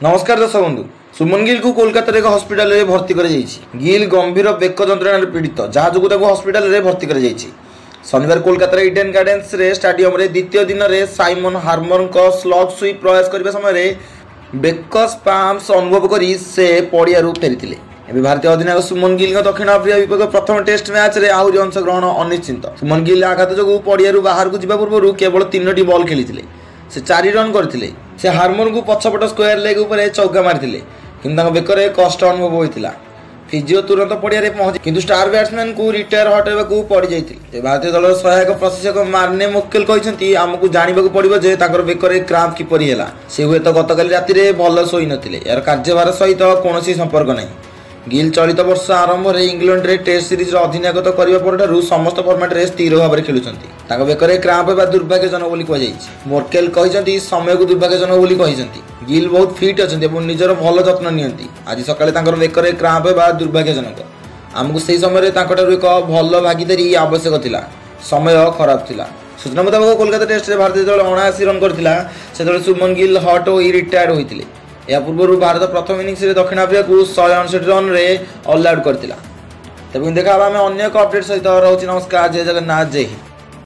नमस्कार दर्शक बंधु। सुमन गिल को कोलकाता एक हस्पिटाल में भर्ती कर गिल गंभीर बेक जंत्रणा पीड़ित जहाँ जो हस्पिटाल में भर्ती कर शनिवार कोलकाता इडेन गार्डेन्स स्टाडियम द्वितीय दिन में साइमन हार्मर स्लग स्वीप प्रयास करने समय बेक स्पाम्स अनुभव कर से पड़िया फेरी। भारतीय अधिनायक सुमन गिल दक्षिण आफ्रिका विपक्ष प्रथम टेस्ट मैच में आहरी अंशग्रहण अनिश्चित। सुमन गिल आघात जो पड़िया बाहर को जावा पूर्व केवल 3टी बॉल खेली से 4 रन करते। से हार्मर को पछपट स्क्वायर लेग उपर चौका मारी कि बेकर कष्ट अनुभव होता। फिजिओ तुरंत पड़िया पहुंची किंतु स्टार बैट्समैन को रिटायर हटाइवा पड़ जाते। भारतीय दल सहायक प्रशिक्षक मार्ने मोक्केल कहते आमको जानवा पड़ो जे बेकर क्रांप किपरि है। से हुए तो गतकाली राति भल शोई नथिले। यार कार्यभार सहित कौन संपर्क नहीं। गिल चलित वर्ष आरंभ में इंग्लैंड रे टेस्ट सीरीज अधिनायकत्व करने पर समस्त फर्मेट रे स्थिर भाव में खेलुंट। बेकर क्रांप होगा दुर्भाग्यजनक बोली कहुई। मोर्केल कहते समय को दुर्भाग्यजनक बोली कहते। गिल बहुत फिट अच्छा निजर भल जत्न नियंती। आज सकाଳେ बेकर क्रांप होगा दुर्भाग्यजनक। आमको से समय एक भल भागीदारी आवश्यक था। समय खराब था। सूचना मुताबिक कोलकाता टेस्ट में भारतीय दल 79 रन करता। सुमन गिल हट हो रिटायर्ड होते। या पूर्व भारत प्रथम इनिंग्स दक्षिण आफ्रिका को 159 रन ऑल आउट करता। देखा आम अन्य एक अपडेट सहित रोचे। नमस्कार, जय जगन्नाथ, जय हिंद।